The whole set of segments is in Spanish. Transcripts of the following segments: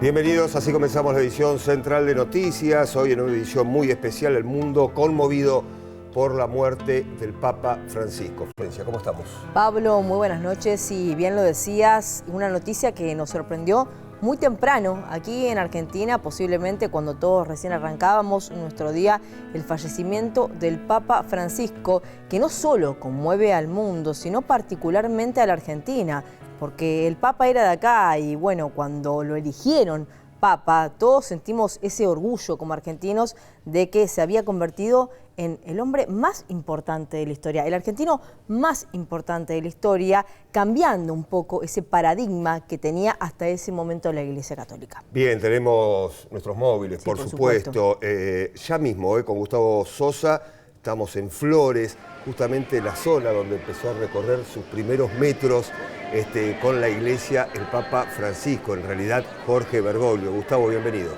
Bienvenidos, así comenzamos la edición central de noticias. Hoy en una edición muy especial, el mundo conmovido por la muerte del Papa Francisco. Florencia, ¿cómo estamos? Pablo, muy buenas noches y bien lo decías, una noticia que nos sorprendió muy temprano aquí en Argentina, posiblemente cuando todos recién arrancábamos nuestro día, el fallecimiento del Papa Francisco, que no solo conmueve al mundo, sino particularmente a la Argentina, porque el Papa era de acá y bueno, cuando lo eligieron Papa, todos sentimos ese orgullo como argentinos de que se había convertido en el hombre más importante de la historia, el argentino más importante de la historia, cambiando un poco ese paradigma que tenía hasta ese momento la Iglesia Católica. Bien, tenemos nuestros móviles, sí, por supuesto. Ya mismo, con Gustavo Sosa, estamos en Flores, justamente la zona donde empezó a recorrer sus primeros metros con la Iglesia el Papa Francisco, en realidad Jorge Bergoglio. Gustavo, bienvenido.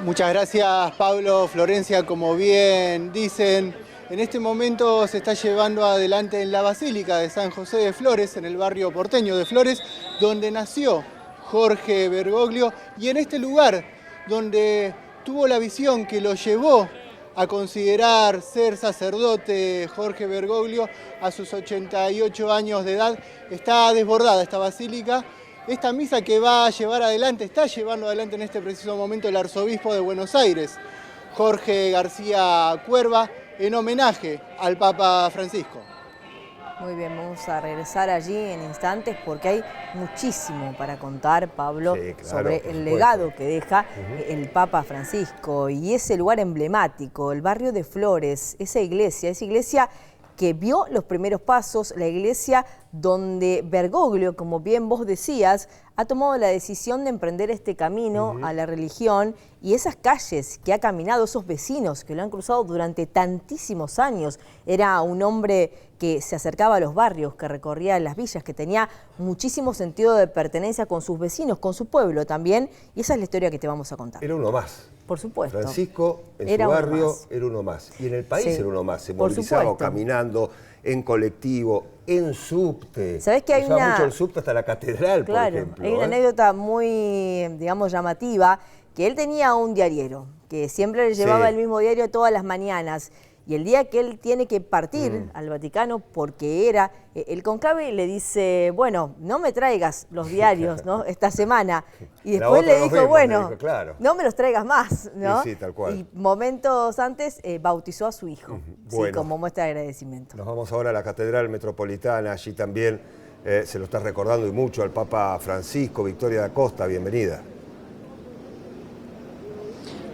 Muchas gracias, Pablo, Florencia. Como bien dicen, en este momento se está llevando adelante en la Basílica de San José de Flores, en el barrio porteño de Flores, donde nació Jorge Bergoglio, y en este lugar donde tuvo la visión que lo llevó a considerar ser sacerdote Jorge Bergoglio a sus 88 años de edad. Está desbordada esta basílica. Esta misa que va a llevar adelante, está llevando adelante en este preciso momento el arzobispo de Buenos Aires, Jorge García Cuerva, en homenaje al Papa Francisco. Muy bien, vamos a regresar allí en instantes porque hay muchísimo para contar, Pablo, sí, claro, sobre el legado que deja el Papa Francisco y ese lugar emblemático, el barrio de Flores, esa iglesia que vio los primeros pasos, la iglesia donde Bergoglio, como bien vos decías, ha tomado la decisión de emprender este camino a la religión, y esas calles que ha caminado, esos vecinos que lo han cruzado durante tantísimos años. Era un hombre que se acercaba a los barrios, que recorría las villas, que tenía muchísimo sentido de pertenencia con sus vecinos, con su pueblo también, y esa es la historia que te vamos a contar. Era uno más. Por supuesto. Francisco en su barrio era uno más, y en el país era uno más. Se movilizaba caminando, en colectivo, en subte. ¿Sabés que hay mucho el subte hasta la catedral, por ejemplo? Hay una anécdota muy, digamos, llamativa, que él tenía un diariero, que siempre le llevaba el mismo diario todas las mañanas. Y el día que él tiene que partir al Vaticano, porque era, el conclave le dice, bueno, no me traigas los diarios, ¿no?, esta semana. Y después le dijo, bueno, claro, no me los traigas más, ¿no? Sí, tal cual. Y momentos antes bautizó a su hijo, bueno, como muestra de agradecimiento. Nos vamos ahora a la Catedral Metropolitana, allí también se lo está recordando y mucho al Papa Francisco. Victoria da Costa, bienvenida.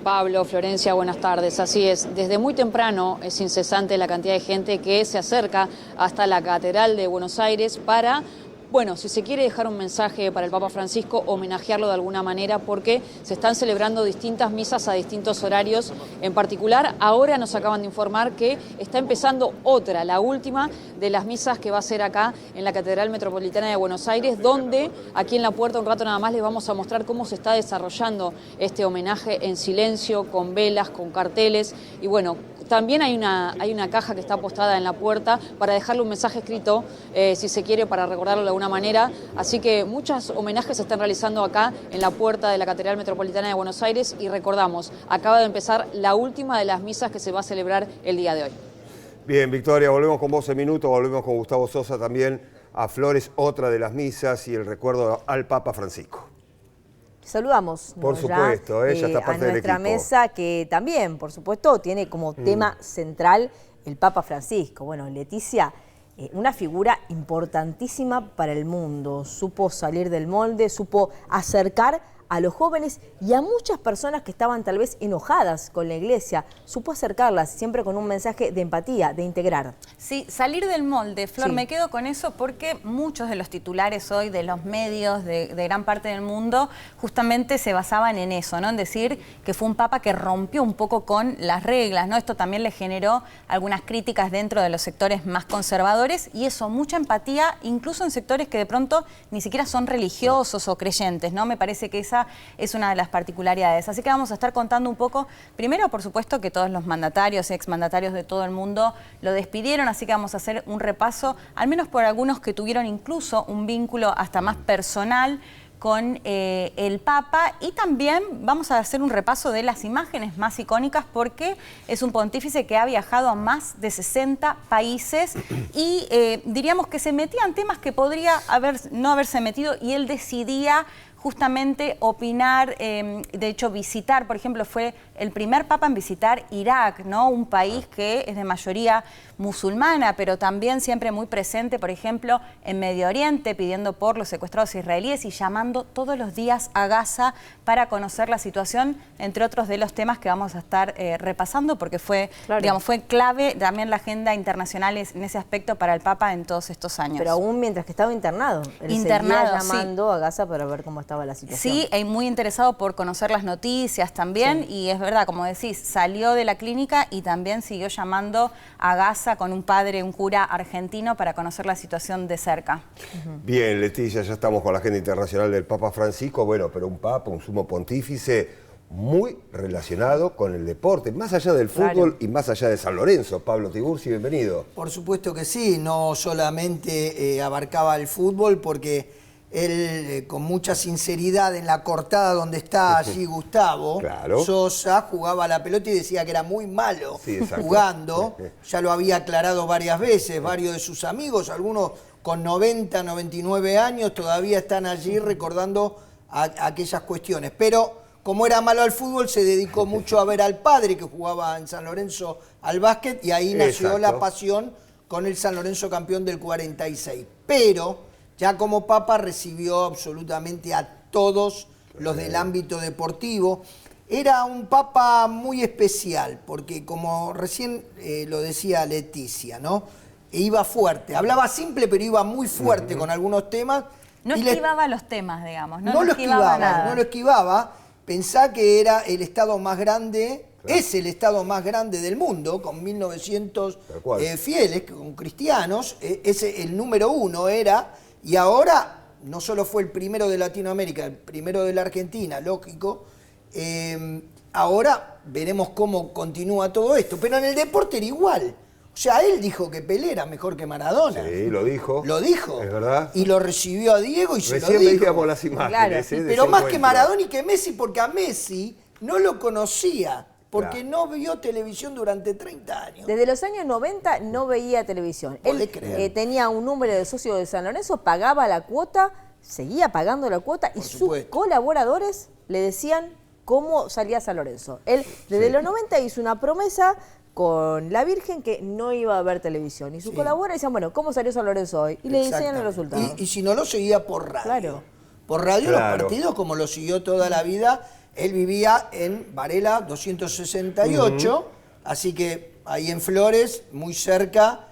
Pablo, Florencia, buenas tardes. Así es, desde muy temprano es incesante la cantidad de gente que se acerca hasta la Catedral de Buenos Aires para, bueno, si se quiere dejar un mensaje para el Papa Francisco, homenajearlo de alguna manera, porque se están celebrando distintas misas a distintos horarios. En particular, ahora nos acaban de informar que está empezando otra, la última de las misas que va a ser acá en la Catedral Metropolitana de Buenos Aires, donde aquí en la puerta, un rato nada más, les vamos a mostrar cómo se está desarrollando este homenaje en silencio, con velas, con carteles y bueno, también hay una caja que está postada en la puerta para dejarle un mensaje escrito, si se quiere, para recordarlo de alguna manera. Así que muchos homenajes se están realizando acá en la puerta de la Catedral Metropolitana de Buenos Aires y recordamos, acaba de empezar la última de las misas que se va a celebrar el día de hoy. Bien, Victoria, volvemos con vos en minutos, volvemos con Gustavo Sosa también a Flores, otra de las misas y el recuerdo al Papa Francisco. Saludamos por supuesto, ella está parte a nuestra mesa, que también, por supuesto, tiene como tema central el Papa Francisco. Bueno, Leticia, una figura importantísima para el mundo. Supo salir del molde, supo acercar a los jóvenes y a muchas personas que estaban tal vez enojadas con la iglesia. Supo acercarlas siempre con un mensaje de empatía, de integrar. Sí, salir del molde, Flor, me quedo con eso porque muchos de los titulares hoy de los medios de gran parte del mundo justamente se basaban en eso, ¿no? En decir que fue un papa que rompió un poco con las reglas, ¿no? Esto también le generó algunas críticas dentro de los sectores más conservadores y eso, mucha empatía, incluso en sectores que de pronto ni siquiera son religiosos o creyentes, ¿no? Me parece que esa esa es una de las particularidades. Así que vamos a estar contando un poco, primero por supuesto que todos los mandatarios, exmandatarios de todo el mundo lo despidieron, así que vamos a hacer un repaso, al menos por algunos que tuvieron incluso un vínculo hasta más personal con el Papa, y también vamos a hacer un repaso de las imágenes más icónicas porque es un pontífice que ha viajado a más de 60 países y diríamos que se metía en temas que podría no haberse metido, y él decidía justamente opinar, de hecho visitar, por ejemplo, fue el primer papa en visitar Irak, ¿no? Un país que es de mayoría musulmana, pero también siempre muy presente, por ejemplo, en Medio Oriente, pidiendo por los secuestrados israelíes y llamando todos los días a Gaza para conocer la situación, entre otros de los temas que vamos a estar repasando, porque fue, digamos, fue clave también la agenda internacional en ese aspecto para el Papa en todos estos años. Pero aún mientras que estaba internado, él seguía llamando a Gaza para ver cómo estaba la situación. Sí, y muy interesado por conocer las noticias también, y es verdad, como decís, salió de la clínica y también siguió llamando a Gaza con un padre, un cura argentino, para conocer la situación de cerca. Bien, Leticia, ya estamos con la agenda internacional del Papa Francisco, bueno, pero un papa, un sumo pontífice muy relacionado con el deporte, más allá del fútbol y más allá de San Lorenzo. Pablo Tiburci, bienvenido. Por supuesto que sí, no solamente abarcaba el fútbol, porque él, con mucha sinceridad, en la cortada donde está allí Gustavo Sosa, jugaba a la pelota y decía que era muy malo jugando. Ya lo había aclarado varias veces, varios de sus amigos, algunos con 90, 99 años, todavía están allí recordando aquellas cuestiones. Pero como era malo al fútbol, se dedicó mucho a ver al padre, que jugaba en San Lorenzo al básquet, y ahí nació la pasión con el San Lorenzo campeón del 46. Pero ya como papa recibió absolutamente a todos los del ámbito deportivo. Era un papa muy especial, porque como recién lo decía Leticia, ¿no? Iba fuerte, hablaba simple, pero iba muy fuerte con algunos temas. No esquivaba los temas, digamos. No lo esquivaba, no lo esquivaba. Pensá que era el estado más grande, es el estado más grande del mundo, con 1900 fieles, con cristianos. El número 1 era. Y ahora no solo fue el primero de Latinoamérica, el primero de la Argentina, lógico. Ahora veremos cómo continúa todo esto. Pero en el deporte era igual. O sea, él dijo que Pelé era mejor que Maradona. Sí, lo dijo. Lo dijo. Es verdad. Y lo recibió a Diego y se lo dijo. Recién veíamos las imágenes. Pero más que Maradona y que Messi, porque a Messi no lo conocía. Porque no vio televisión durante 30 años. Desde los años 90 no veía televisión. Él tenía un número de socio de San Lorenzo, pagaba la cuota, seguía pagando la cuota, y sus colaboradores le decían cómo salía San Lorenzo. Él desde los 90 hizo una promesa con la Virgen que no iba a ver televisión. Y sus colaboradores decían, bueno, ¿cómo salió San Lorenzo hoy? Y le decían el resultado. Y si no, lo seguía por radio. Por radio los partidos, como lo siguió toda la vida. Él vivía en Varela 268, así que ahí en Flores, muy cerca,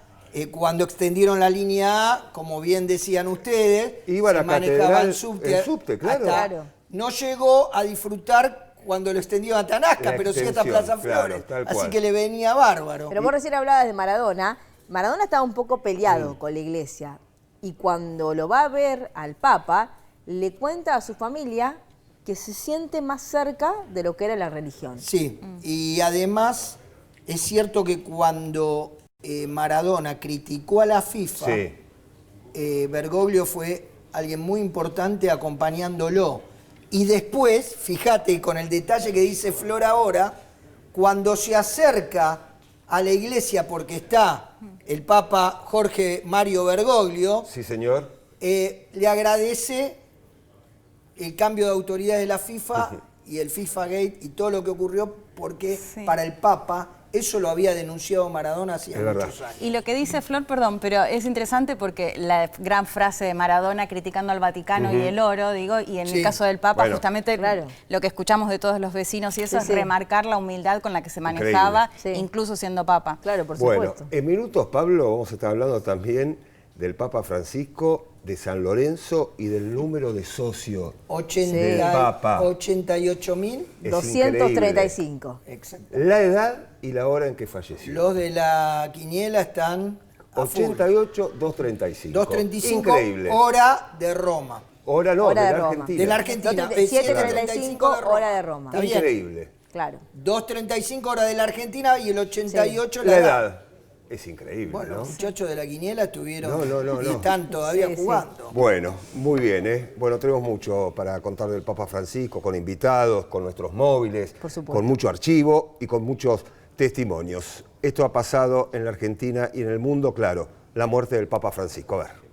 cuando extendieron la línea A, como bien decían ustedes, iba a la manejaba el subte, claro. No llegó a disfrutar cuando lo extendieron a Tanasca, pero sí hasta Plaza Flores, así que le venía bárbaro. Pero vos recién hablabas de Maradona. Maradona estaba un poco peleado con la iglesia, y cuando lo va a ver al Papa, le cuenta a su familia que se siente más cerca de lo que era la religión. Sí, y además es cierto que cuando Maradona criticó a la FIFA, Bergoglio fue alguien muy importante acompañándolo. Y después, fíjate con el detalle que dice Flor ahora, cuando se acerca a la iglesia porque está el Papa Jorge Mario Bergoglio, le agradece el cambio de autoridad de la FIFA y el FIFA Gate y todo lo que ocurrió, porque para el Papa eso lo había denunciado Maradona hacía muchos años. Y lo que dice Flor, perdón, pero es interesante porque la gran frase de Maradona criticando al Vaticano y el oro, digo, y en el caso del Papa, justamente lo que escuchamos de todos los vecinos y eso es remarcar la humildad con la que se manejaba, incluso siendo Papa. Claro, por supuesto. Bueno, en minutos, Pablo, vamos a estar hablando también del Papa Francisco, de San Lorenzo y del número de socios del Papa. 88.235. Exacto. La edad y la hora en que falleció. Los de la quiniela están 88.235. 235. Increíble. Hora de Roma. Hora no, hora de de la Roma. Argentina. De la Argentina. 7:35 hora de Roma. Está bien. Increíble. Claro. 2:35 hora de la Argentina y el 88 La edad. Es increíble, Bueno, ¿no? los muchachos de la quiniela estuvieron No. y están todavía Sí. jugando. Bueno, muy bien, ¿eh? Bueno, tenemos mucho para contar del Papa Francisco, con invitados, con nuestros móviles, Por supuesto. con mucho archivo y con muchos testimonios. Esto ha pasado en la Argentina y en el mundo, claro, la muerte del Papa Francisco. A ver.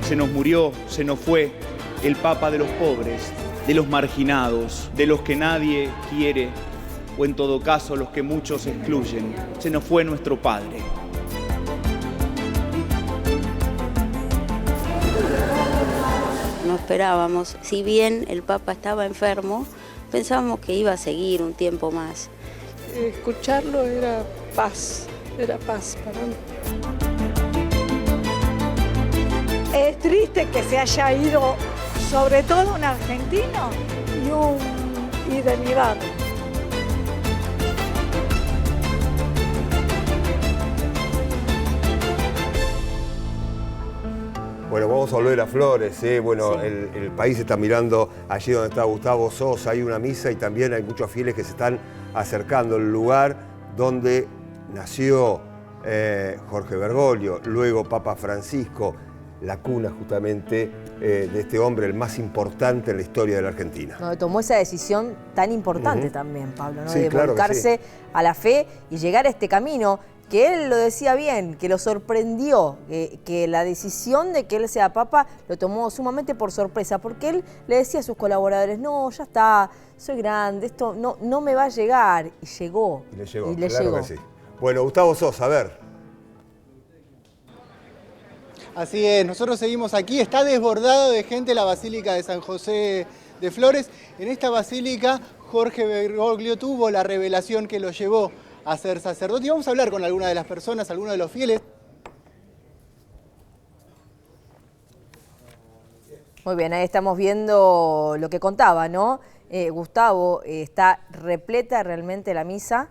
Se nos murió, se nos fue el Papa de los pobres, de los marginados, de los que nadie quiere, o en todo caso los que muchos excluyen. Se nos fue nuestro Padre. No esperábamos, si bien el Papa estaba enfermo, pensábamos que iba a seguir un tiempo más. Escucharlo era paz para mí. Es triste que se haya ido, sobre todo un argentino y de mi barrio. Bueno, vamos a volver a Flores, ¿eh? Bueno, sí. El país está mirando allí donde está Gustavo Sosa, hay una misa y también hay muchos fieles que se están acercando al lugar donde nació Jorge Bergoglio, luego Papa Francisco, la cuna justamente de este hombre, el más importante en la historia de la Argentina. No, tomó esa decisión tan importante también, Pablo, ¿no? Sí, de claro volcarse a la fe y llegar a este camino, que él lo decía bien, que lo sorprendió, que la decisión de que él sea papa lo tomó sumamente por sorpresa, porque él le decía a sus colaboradores, no, ya está, soy grande, esto no me va a llegar, y llegó. Y le llegó, le claro llegó. que sí. Bueno, Gustavo Sosa, a ver. Así es, nosotros seguimos aquí, está desbordado de gente la Basílica de San José de Flores. En esta basílica Jorge Bergoglio tuvo la revelación que lo llevó a ser sacerdote. Y vamos a hablar con alguna de las personas, algunos de los fieles. Muy bien, ahí estamos viendo lo que contaba, ¿no? Gustavo, está repleta realmente la misa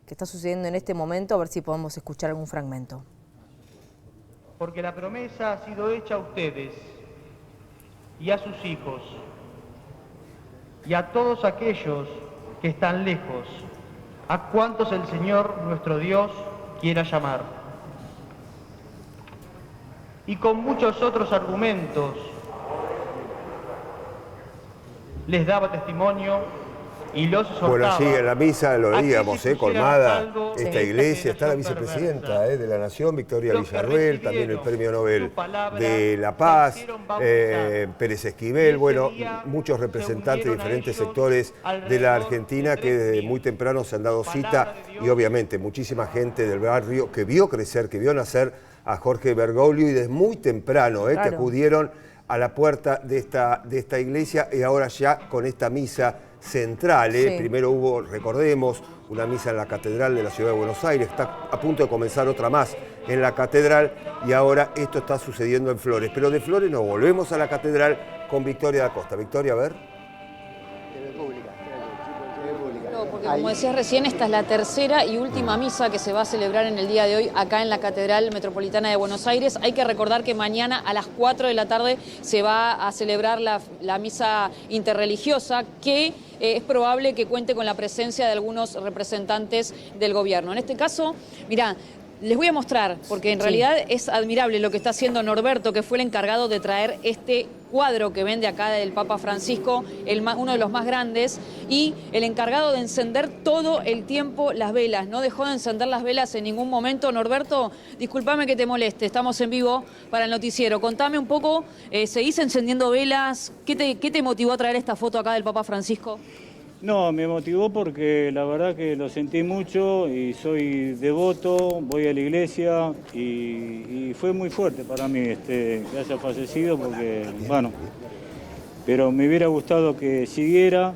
que está sucediendo en este momento, a ver si podemos escuchar algún fragmento. Porque la promesa ha sido hecha a ustedes y a sus hijos y a todos aquellos que están lejos, a cuantos el Señor nuestro Dios quiera llamar. Y con muchos otros argumentos les daba testimonio y los exhortaba. Bueno, allí en la misa lo veíamos, colmada esta iglesia, está la vicepresidenta de la Nación, Victoria Villarruel, también el Premio Nobel de la Paz, Pérez Esquivel, bueno, muchos representantes de diferentes sectores de la Argentina que desde muy temprano se han dado cita y obviamente muchísima gente del barrio que vio crecer, que vio nacer a Jorge Bergoglio y desde muy temprano que acudieron a la puerta de esta iglesia y ahora ya con esta misa central. Primero hubo, recordemos, una misa en la Catedral de la Ciudad de Buenos Aires, está a punto de comenzar otra más en la Catedral y ahora esto está sucediendo en Flores. Pero de Flores nos volvemos a la Catedral con Victoria da Costa. Victoria, a ver. Porque como decías recién, esta es la tercera y última misa que se va a celebrar en el día de hoy acá en la Catedral Metropolitana de Buenos Aires. Hay que recordar que mañana a las 4 de la tarde se va a celebrar la misa interreligiosa que es probable que cuente con la presencia de algunos representantes del gobierno. En este caso, mirá, les voy a mostrar, porque en realidad es admirable lo que está haciendo Norberto, que fue el encargado de traer este cuadro que vende acá del Papa Francisco, uno de los más grandes, y el encargado de encender todo el tiempo las velas. No dejó de encender las velas en ningún momento. Norberto, discúlpame que te moleste, estamos en vivo para el noticiero. Contame un poco, ¿seguís encendiendo velas? ¿Qué te motivó a traer esta foto acá del Papa Francisco? No, me motivó porque la verdad que lo sentí mucho y soy devoto, voy a la iglesia y fue muy fuerte para mí que haya fallecido porque, bueno, pero me hubiera gustado que siguiera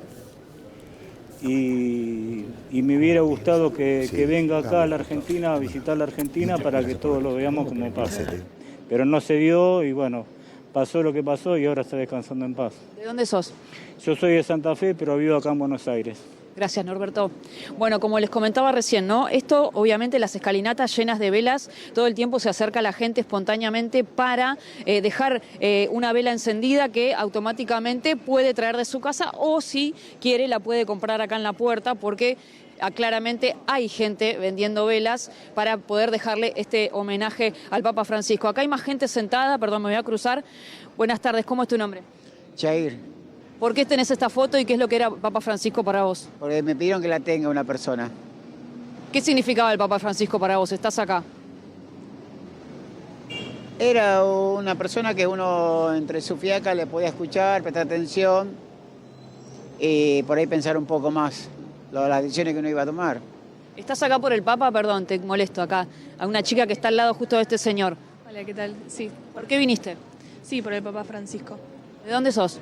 y me hubiera gustado que venga acá a la Argentina, a visitar la Argentina para que todos lo veamos como pasa. pero no se dio y bueno, pasó lo que pasó y ahora está descansando en paz. ¿De dónde sos? Yo soy de Santa Fe, pero vivo acá en Buenos Aires. Gracias, Norberto. Bueno, como les comentaba recién, ¿no? Esto, obviamente, las escalinatas llenas de velas, todo el tiempo se acerca la gente espontáneamente para dejar una vela encendida que automáticamente puede traer de su casa o si quiere la puede comprar acá en la puerta porque claramente hay gente vendiendo velas para poder dejarle este homenaje al Papa Francisco. Acá hay más gente sentada, perdón, me voy a cruzar. Buenas tardes, ¿cómo es tu nombre? Jair. ¿Por qué tenés esta foto y qué es lo que era Papa Francisco para vos? Porque me pidieron que la tenga una persona. ¿Qué significaba el Papa Francisco para vos? ¿Estás acá? Era una persona que uno entre su fiaca le podía escuchar, prestar atención y por ahí pensar un poco más las decisiones que uno iba a tomar. ¿Estás acá por el Papa? Perdón, te molesto acá. A una chica que está al lado justo de este señor. Hola, ¿qué tal? Sí. ¿Por qué viniste? Sí, por el Papa Francisco. ¿De dónde sos?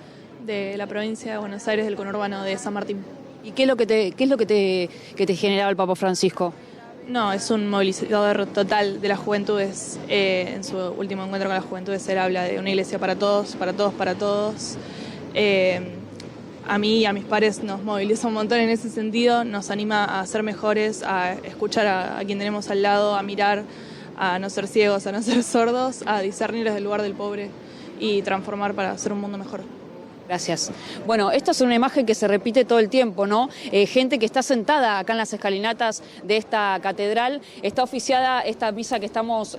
De la provincia de Buenos Aires, del conurbano de San Martín. ¿Y qué es lo que te generaba el Papa Francisco? No, es un movilizador total de las juventudes. En su último encuentro con las juventudes él habla de una iglesia para todos, para todos, para todos. A mí y a mis pares nos moviliza un montón en ese sentido, nos anima a ser mejores, a escuchar a quien tenemos al lado, a mirar, a no ser ciegos, a no ser sordos, a discernir desde el lugar del pobre y transformar para hacer un mundo mejor. Gracias. Bueno, esta es una imagen que se repite todo el tiempo, ¿no? Gente que está sentada acá en las escalinatas de esta catedral. Está oficiada esta misa que estamos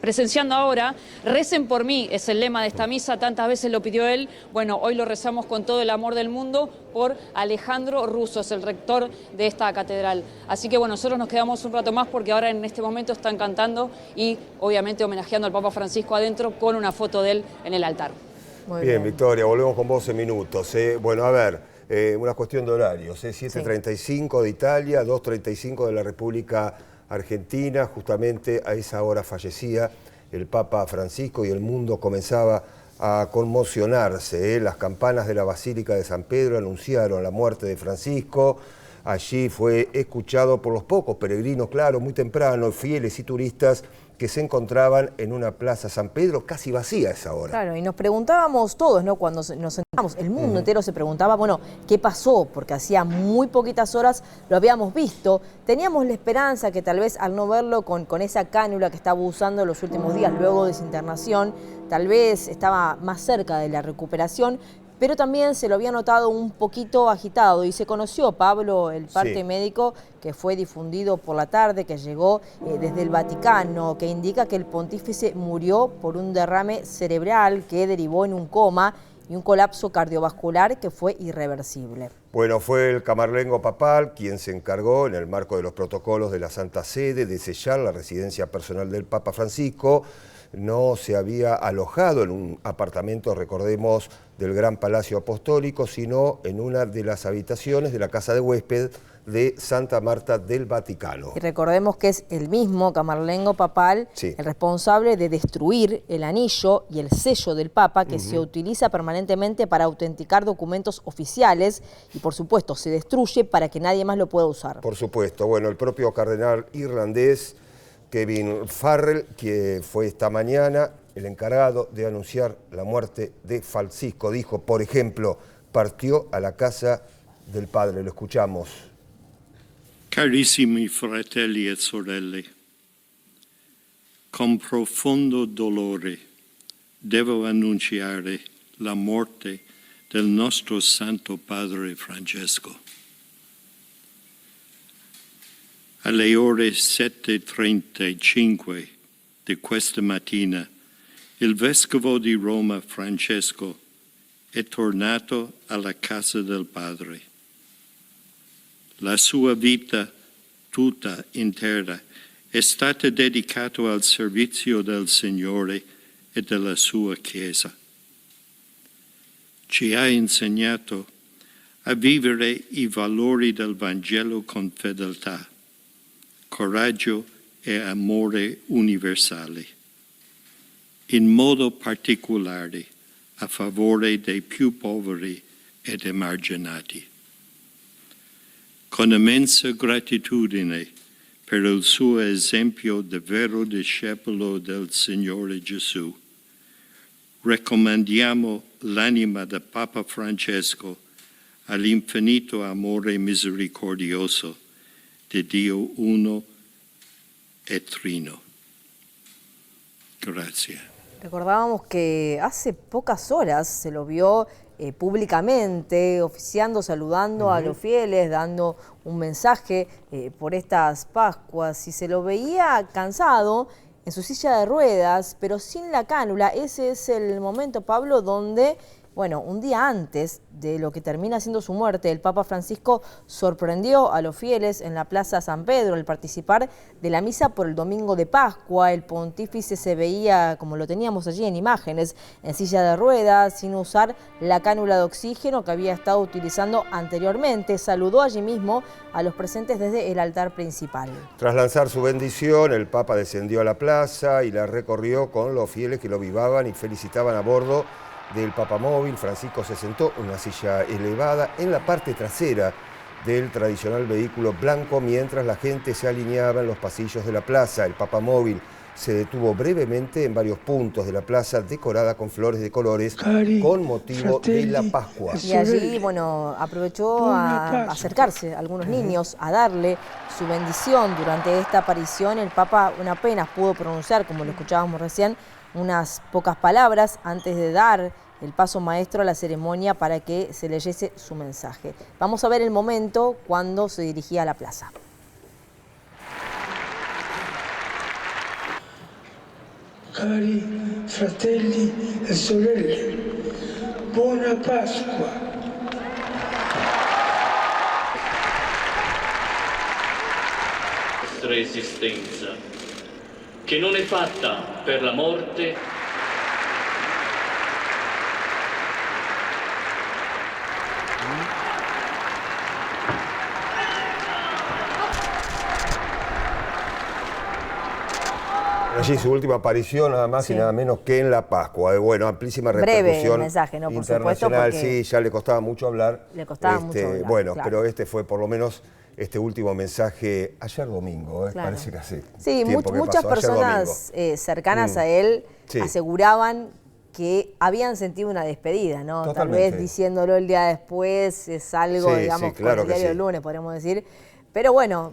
presenciando ahora. Recen por mí, es el lema de esta misa, tantas veces lo pidió él. Bueno, hoy lo rezamos con todo el amor del mundo por Alejandro Russo, es el rector de esta catedral. Así que bueno, nosotros nos quedamos un rato más porque ahora en este momento están cantando y obviamente homenajeando al Papa Francisco adentro con una foto de él en el altar. Muy bien, Victoria, volvemos con vos en minutos. Bueno, a ver, una cuestión de horarios. 7:35 de Italia, 2:35 de la República Argentina. Justamente a esa hora fallecía el Papa Francisco y el mundo comenzaba a conmocionarse. Las campanas de la Basílica de San Pedro anunciaron la muerte de Francisco. Allí fue escuchado por los pocos peregrinos, claro, muy temprano, fieles y turistas que se encontraban en una plaza San Pedro casi vacía a esa hora. Claro, y nos preguntábamos todos, ¿no? Cuando nos sentamos, el mundo entero se preguntaba, bueno, ¿qué pasó? Porque hacía muy poquitas horas lo habíamos visto. Teníamos la esperanza que tal vez al no verlo con esa cánula que estaba usando los últimos días luego de su internación, tal vez estaba más cerca de la recuperación, pero también se lo había notado un poquito agitado y se conoció, Pablo, el parte médico que fue difundido por la tarde, que llegó desde el Vaticano, que indica que el pontífice murió por un derrame cerebral que derivó en un coma y un colapso cardiovascular que fue irreversible. Bueno, fue el camarlengo papal quien se encargó, en el marco de los protocolos de la Santa Sede, de sellar la residencia personal del Papa Francisco. No se había alojado en un apartamento, recordemos, del Gran Palacio Apostólico, sino en una de las habitaciones de la casa de huésped de Santa Marta del Vaticano. Y recordemos que es el mismo camarlengo papal el responsable de destruir el anillo y el sello del Papa que se utiliza permanentemente para autenticar documentos oficiales y por supuesto se destruye para que nadie más lo pueda usar. Por supuesto, bueno, el propio cardenal irlandés Kevin Farrell, que fue esta mañana el encargado de anunciar la muerte de Francisco, dijo, por ejemplo, partió a la casa del Padre. Lo escuchamos. Carissimi fratelli e sorelle, con profondo dolore devo annunciare la morte del nostro Santo Padre Francesco. Alle ore 7:35 di questa mattina, il Vescovo di Roma Francesco è tornato alla casa del Padre. La sua vita tutta intera è stata dedicata al servizio del Signore e della sua Chiesa. Ci ha insegnato a vivere i valori del Vangelo con fedeltà, coraggio e amore universali, in modo particolare a favore dei più poveri ed emarginati. Con immensa gratitudine per il suo esempio di vero discepolo del Signore Gesù, raccomandiamo l'anima del Papa Francesco all'infinito amore misericordioso di Dio uno e trino. Gracias. Recordábamos que hace pocas horas se lo vio públicamente, oficiando, saludando a los fieles, dando un mensaje por estas Pascuas, y se lo veía cansado en su silla de ruedas, pero sin la cánula. Ese es el momento, Pablo, donde, bueno, un día antes de lo que termina siendo su muerte, el Papa Francisco sorprendió a los fieles en la Plaza San Pedro al participar de la misa por el domingo de Pascua. El pontífice se veía, como lo teníamos allí en imágenes, en silla de ruedas, sin usar la cánula de oxígeno que había estado utilizando anteriormente. Saludó allí mismo a los presentes desde el altar principal. Tras lanzar su bendición, el Papa descendió a la plaza y la recorrió con los fieles que lo vivaban y felicitaban a bordo del papamóvil. Francisco se sentó en una silla elevada en la parte trasera del tradicional vehículo blanco mientras la gente se alineaba en los pasillos de la plaza. El papamóvil se detuvo brevemente en varios puntos de la plaza decorada con flores de colores con motivo de la Pascua. Y allí, bueno, aprovechó a acercarse a algunos niños, a darle su bendición. Durante esta aparición el Papa apenas pudo pronunciar, como lo escuchábamos recién, unas pocas palabras antes de dar el paso maestro a la ceremonia para que se leyese su mensaje. Vamos a ver el momento cuando se dirigía a la plaza. Cari fratelli e sorelle, buona Pasqua. La nostra esistenza, che non è fatta per la morte, Allí su última aparición, nada más y nada menos que en la Pascua. Bueno, amplísima repercusión breve el mensaje, ¿no? Por internacional. Supuesto, porque sí, ya le costaba mucho hablar. Le costaba mucho hablar, bueno, claro. pero este fue por lo menos este último mensaje ayer domingo, Claro. parece que así. Sí, muchas personas cercanas a él aseguraban que habían sentido una despedida, ¿no? Totalmente. Tal vez diciéndolo el día después es algo, digamos, claro, con el diario del lunes, podríamos decir. Pero bueno,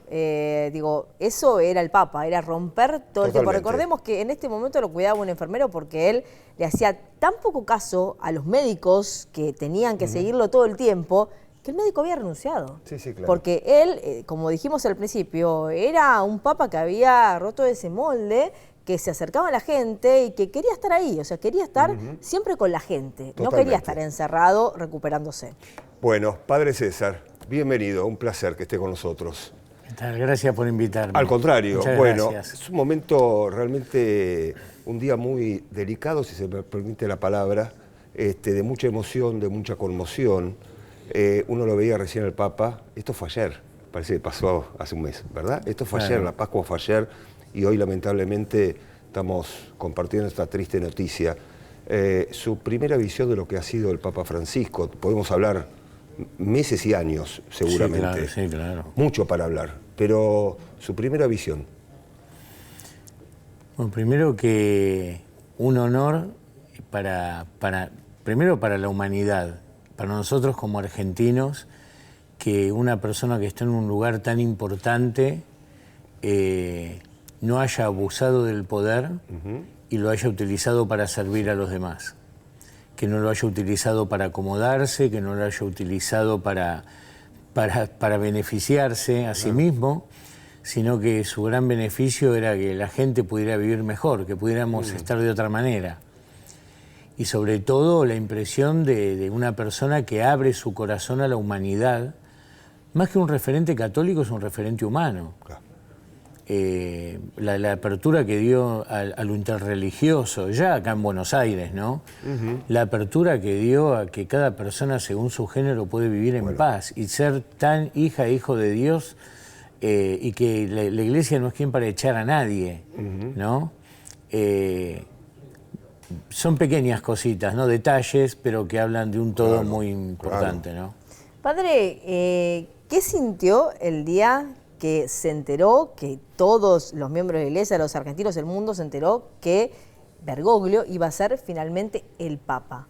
digo, eso era el Papa, era romper todo el tiempo. Recordemos que en este momento lo cuidaba un enfermero porque él le hacía tan poco caso a los médicos que tenían que seguirlo todo el tiempo, que el médico había renunciado. Sí, claro. Porque él, como dijimos al principio, era un Papa que había roto ese molde, que se acercaba a la gente y que quería estar ahí, o sea, quería estar siempre con la gente, no quería estar encerrado recuperándose. Bueno, Padre César, bienvenido, un placer que esté con nosotros. ¿Qué tal? Gracias por invitarme. Al contrario, muchas bueno, gracias. es un momento realmente, un día muy delicado, si se me permite la palabra, de mucha emoción, de mucha conmoción. Uno lo veía recién al Papa, esto fue ayer, parece que pasó hace un mes, ¿verdad? Esto fue ayer, la Pascua fue ayer, y hoy lamentablemente estamos compartiendo esta triste noticia. Su primera visión de lo que ha sido el Papa Francisco, podemos hablar meses y años seguramente, sí, claro. Mucho para hablar, pero su primera visión. Bueno, primero que un honor primero para la humanidad, para nosotros como argentinos, que una persona que está en un lugar tan importante no haya abusado del poder y lo haya utilizado para servir a los demás. Que no lo haya utilizado para acomodarse, que no lo haya utilizado para beneficiarse a sí mismo, sino que su gran beneficio era que la gente pudiera vivir mejor, que pudiéramos estar de otra manera. Y sobre todo la impresión de una persona que abre su corazón a la humanidad, más que un referente católico, es un referente humano. La apertura que dio a lo interreligioso, ya acá en Buenos Aires, ¿no? La apertura que dio a que cada persona, según su género, puede vivir en paz y ser tan hija e hijo de Dios, y que la Iglesia no es quien para echar a nadie, ¿no? Son pequeñas cositas, ¿no? Detalles, pero que hablan de un todo muy importante, ¿no? Padre, ¿qué sintió el día porque se enteró que todos los miembros de la iglesia, los argentinos, el mundo se enteró que Bergoglio iba a ser finalmente el Papa.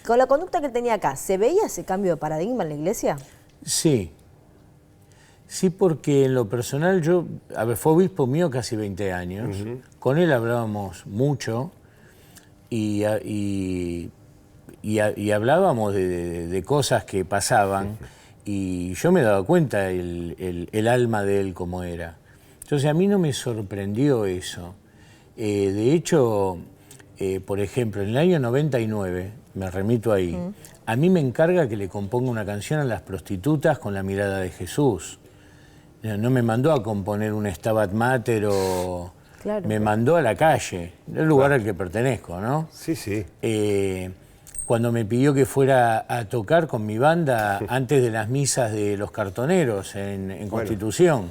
Con la conducta que él tenía acá, ¿se veía ese cambio de paradigma en la iglesia? Sí. Sí, porque en lo personal fue obispo mío casi 20 años. Con él hablábamos mucho y hablábamos de cosas que pasaban y yo me daba cuenta el alma de él como era. Entonces a mí no me sorprendió eso. De hecho, por ejemplo, en el año 99, me remito ahí, a mí me encarga que le componga una canción a las prostitutas con la mirada de Jesús. No me mandó a componer un Stabat Mater o... Claro. Me mandó a la calle, el lugar al que pertenezco, ¿no? Sí, sí. Cuando me pidió que fuera a tocar con mi banda antes de las misas de los cartoneros en Constitución.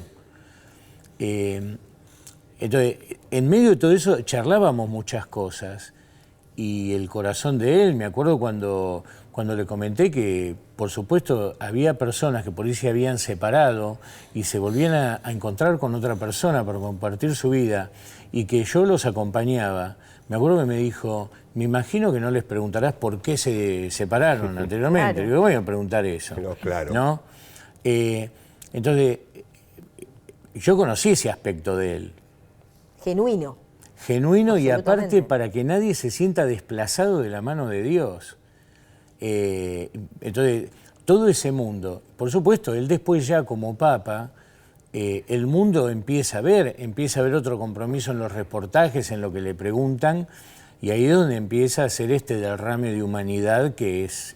Entonces, en medio de todo eso charlábamos muchas cosas y el corazón de él, me acuerdo cuando le comenté que, por supuesto, había personas que por ahí se habían separado y se volvían a encontrar con otra persona para compartir su vida y que yo los acompañaba. Me acuerdo que me dijo, me imagino que no les preguntarás por qué se separaron anteriormente. Claro. Yo voy a preguntar eso. No, claro. ¿No? Entonces, yo conocí ese aspecto de él. Genuino. Genuino y aparte para que nadie se sienta desplazado de la mano de Dios. Entonces, todo ese mundo, por supuesto, él después ya como Papa, el mundo empieza a ver otro compromiso en los reportajes, en lo que le preguntan, y ahí es donde empieza a hacer este derrame de humanidad que es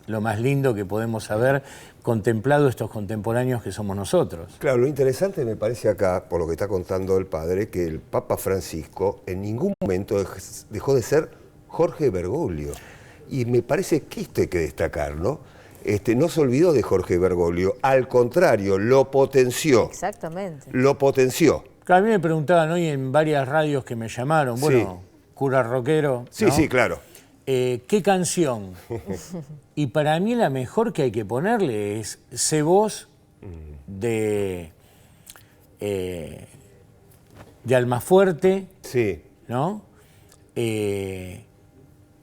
lo más lindo que podemos haber contemplado estos contemporáneos que somos nosotros. Claro, lo interesante me parece acá, por lo que está contando el padre, que el Papa Francisco en ningún momento dejó de ser Jorge Bergoglio. Y me parece que esto hay que destacarlo. No se olvidó de Jorge Bergoglio, al contrario, lo potenció. Exactamente. Lo potenció. A mí me preguntaban hoy en varias radios que me llamaron, bueno, cura rockero. Sí, ¿no? Sí, claro. ¿Qué canción? Y para mí la mejor que hay que ponerle es Sé Vos de Almafuerte, sí. ¿no?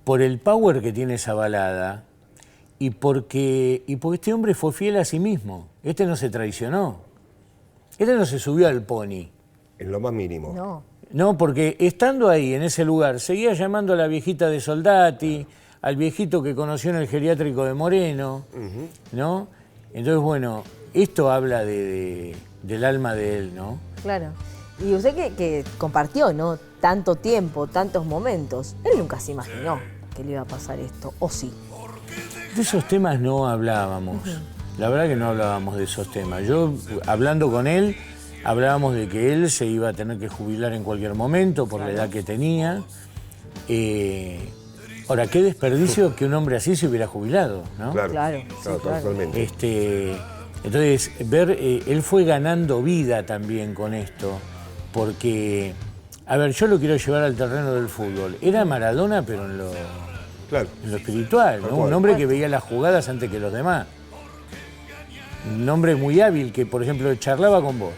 Por el power que tiene esa balada y porque este hombre fue fiel a sí mismo. Este no se traicionó. Este no se subió al pony. En lo más mínimo. No, porque estando ahí, en ese lugar, seguía llamando a la viejita de Soldati, al viejito que conoció en el geriátrico de Moreno, ¿no? Entonces, bueno, esto habla del alma de él, ¿no? Claro. Y usted que compartió, ¿no?, tanto tiempo, tantos momentos, él nunca se imaginó que le iba a pasar esto, ¿o sí? De esos temas no hablábamos. La verdad que no hablábamos de esos temas. Yo, hablando con él, hablábamos de que él se iba a tener que jubilar en cualquier momento por la edad que tenía. Ahora, qué desperdicio que un hombre así se hubiera jubilado, ¿no? Claro, totalmente. Entonces, él fue ganando vida también con esto, porque, a ver, yo lo quiero llevar al terreno del fútbol. Era Maradona, pero en lo espiritual, ¿no? Un hombre que veía las jugadas antes que los demás. Un hombre muy hábil que, por ejemplo, charlaba con vos.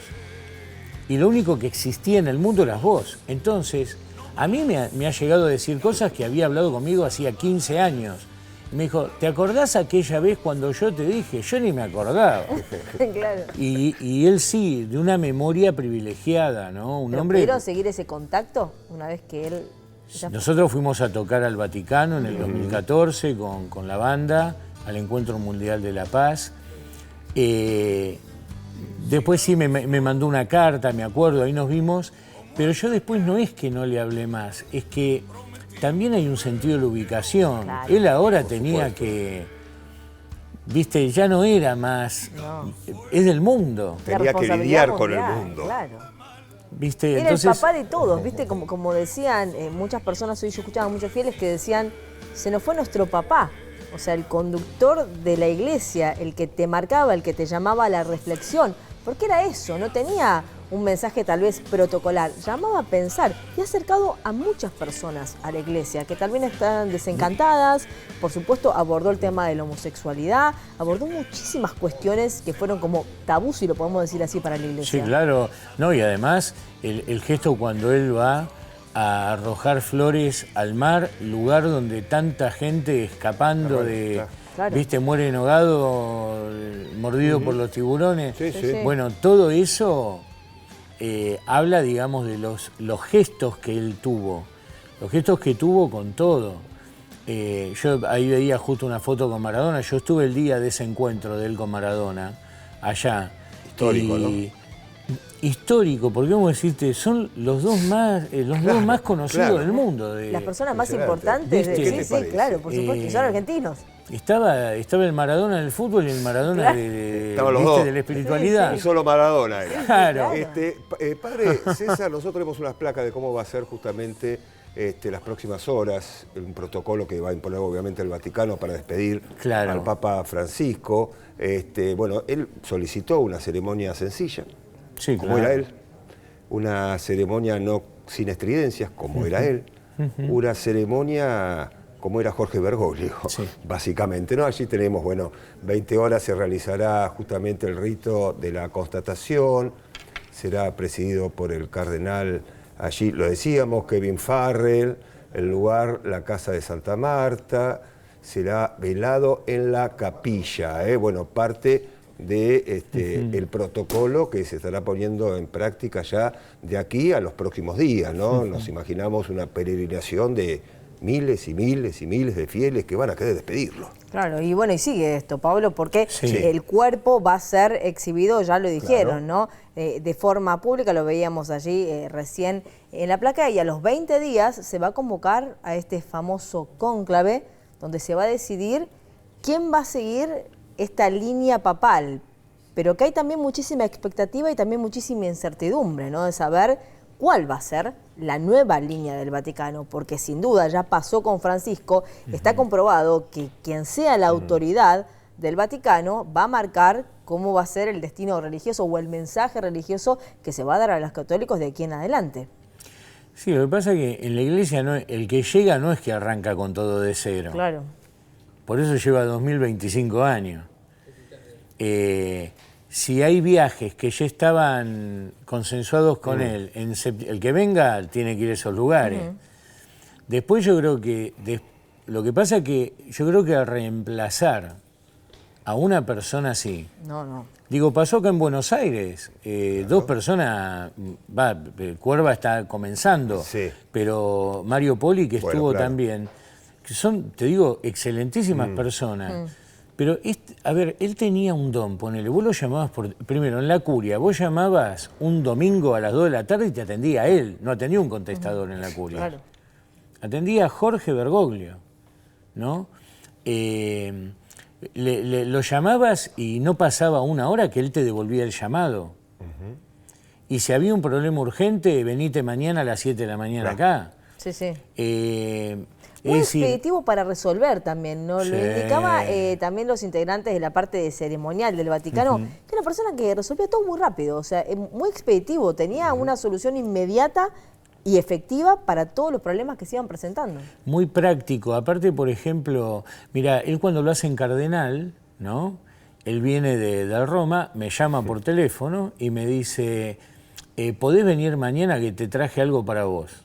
Y lo único que existía en el mundo eras vos. Entonces, a mí me ha llegado a decir cosas que había hablado conmigo hacía 15 años. Me dijo, ¿te acordás aquella vez cuando yo te dije? Yo ni me acordaba. Claro. Y él sí, de una memoria privilegiada, ¿no? Un hombre... ¿Pudieron seguir ese contacto una vez que él...? Nosotros fuimos a tocar al Vaticano en el 2014 con la banda, al Encuentro Mundial de la Paz. Después sí me mandó una carta, me acuerdo, ahí nos vimos, pero yo después no es que no le hablé más, es que también hay un sentido de la ubicación. Claro, él ahora tenía que, viste, ya no era más, es del mundo. Tenía que lidiar con el mundo. Claro. ¿Viste? Era entonces, el papá de todos, ¿viste? Como decían muchas personas, hoy yo escuchaba a muchos fieles que decían, se nos fue nuestro papá. O sea, el conductor de la iglesia, el que te marcaba, el que te llamaba a la reflexión. porque era eso, no tenía un mensaje tal vez protocolar, llamaba a pensar y ha acercado a muchas personas a la iglesia que tal vez están desencantadas. Por supuesto, abordó el tema de la homosexualidad, abordó muchísimas cuestiones que fueron como tabú, si lo podemos decir así, para la iglesia. Sí, claro. No, y además el gesto cuando él va a arrojar flores al mar, lugar donde tanta gente escapando Claro. ¿viste? Muere ahogado, mordido por los tiburones. Sí, sí. Bueno, todo eso habla, digamos, de los gestos que él tuvo. Los gestos que tuvo con todo. Yo ahí veía justo una foto con Maradona. Yo estuve el día de ese encuentro de él con Maradona, allá. Histórico, ¿no? Histórico, porque vamos a decirte, son los dos más conocidos del mundo. Las personas más importantes. Sí, claro, por supuesto, son argentinos. Estaba el Maradona del fútbol y el Maradona de la espiritualidad. Y solo Maradona era. Claro. Padre César, nosotros tenemos unas placas de cómo va a ser justamente las próximas horas, un protocolo que va a imponer obviamente el Vaticano para despedir al Papa Francisco. Bueno, él solicitó una ceremonia sencilla, como era él, una ceremonia no sin estridencias, como era él, una ceremonia como era Jorge Bergoglio, básicamente, ¿no? Allí tenemos, bueno, 20 horas se realizará justamente el rito de la constatación, será presidido por el cardenal, allí lo decíamos, Kevin Farrell, el lugar, la Casa de Santa Marta, será velado en la capilla, bueno, parte de el protocolo que se estará poniendo en práctica ya de aquí a los próximos días, ¿no? Nos imaginamos una peregrinación de miles y miles y miles de fieles que van a querer despedirlo. Claro, y bueno, y sigue esto, Pablo, porque el cuerpo va a ser exhibido, ya lo dijeron, ¿no? De forma pública, lo veíamos allí recién en la placa, y a los 20 días se va a convocar a este famoso cónclave, donde se va a decidir quién va a seguir esta línea papal, pero que hay también muchísima expectativa y también muchísima incertidumbre, ¿no? De saber cuál va a ser la nueva línea del Vaticano, porque sin duda ya pasó con Francisco, está comprobado que quien sea la autoridad del Vaticano va a marcar cómo va a ser el destino religioso o el mensaje religioso que se va a dar a los católicos de aquí en adelante. Sí, lo que pasa es que en la iglesia el que llega no es que arranca con todo de cero. Claro. Por eso lleva 2025 años. Si hay viajes que ya estaban consensuados con él, el que venga tiene que ir a esos lugares. Después yo creo que, lo que pasa es que yo creo que al reemplazar a una persona así, digo, pasó que en Buenos Aires, dos personas, Cuerva está comenzando, pero Mario Poli, que estuvo también, que son, te digo, excelentísimas personas. Pero, a ver, él tenía un don, ponele, vos lo llamabas primero en la curia, vos llamabas un domingo a las 2 de la tarde y te atendía él, no atendía un contestador en la curia. Claro. Atendía a Jorge Bergoglio, ¿no? Lo llamabas y no pasaba una hora que él te devolvía el llamado. Y si había un problema urgente, venite mañana a las 7 de la mañana acá. Sí, sí. Muy expeditivo para resolver también, ¿no? Lo indicaba también los integrantes de la parte de ceremonial del Vaticano, que era una persona que resolvía todo muy rápido, o sea, muy expeditivo, tenía una solución inmediata y efectiva para todos los problemas que se iban presentando. Muy práctico, aparte, por ejemplo, mira, él cuando lo hace en cardenal, ¿no? Él viene de Roma, me llama por teléfono y me dice, ¿podés venir mañana que te traje algo para vos?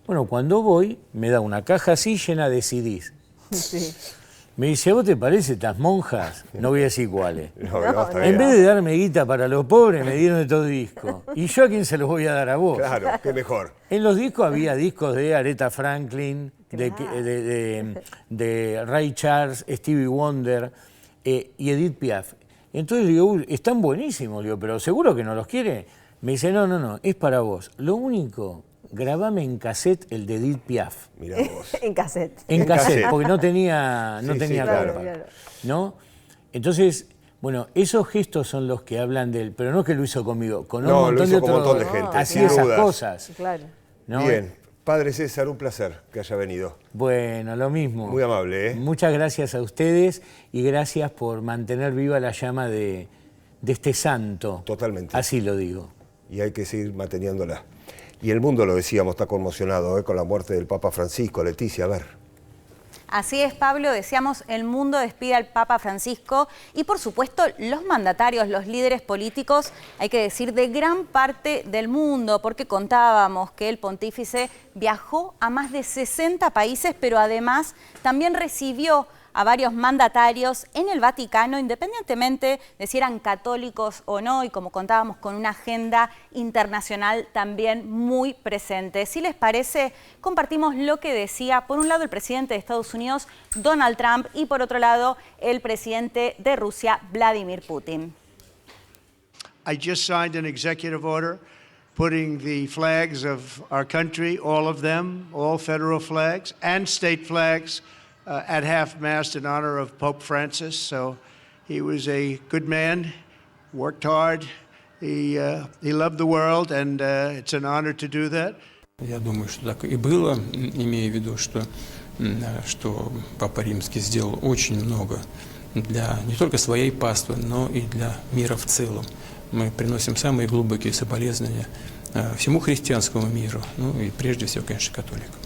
Bueno, cuando voy, me da una caja así llena de CDs. Sí. Me dice, ¿a vos te parece estas monjas? No voy a decir cuáles. En vez de darme guita para los pobres, me dieron de todo disco. ¿Y yo a quién se los voy a dar a vos? Claro, qué mejor. En los discos había discos de Aretha Franklin, de Ray Charles, Stevie Wonder y Edith Piaf. Entonces le digo, están buenísimos, le digo, pero ¿seguro que no los quiere? Me dice, no, es para vos. Lo único... Grabame en cassette el de Edith Piaf. Mirá vos. En cassette. En cassette, porque no tenía culpa, ¿no? Entonces, bueno, esos gestos son los que hablan de él, pero no es que lo hizo conmigo, con un montón de gente. Así esas cosas. Claro. ¿No? Bien. Padre César, un placer que haya venido. Bueno, lo mismo. Muy amable, ¿eh? Muchas gracias a ustedes y gracias por mantener viva la llama de de este santo. Totalmente. Así lo digo. Y hay que seguir manteniéndola. Y el mundo, lo decíamos, está conmocionado con la muerte del Papa Francisco. Leticia, a ver. Así es, Pablo, decíamos, el mundo despide al Papa Francisco y, por supuesto, los mandatarios, los líderes políticos, hay que decir, de gran parte del mundo, porque contábamos que el pontífice viajó a más de 60 países, pero además también recibió a varios mandatarios en el Vaticano, independientemente de si eran católicos o no, y como contábamos, con una agenda internacional también muy presente. Si les parece, compartimos lo que decía, por un lado, el presidente de Estados Unidos, Donald Trump, y por otro lado, el presidente de Rusia, Vladimir Putin. I just signed an executive order putting the flags of our country, all of them, all federal flags and state flags, at half-mast in honor of Pope Francis. So he was a good man, worked hard, he loved the world, and it's an honor to do that. Я думаю, что так и было, имея в виду, что Папа Римский сделал очень много для не только своей паствы, но и для мира в целом. Мы приносим самые глубокие соболезнования всему христианскому миру, ну и прежде всего, конечно, католикам.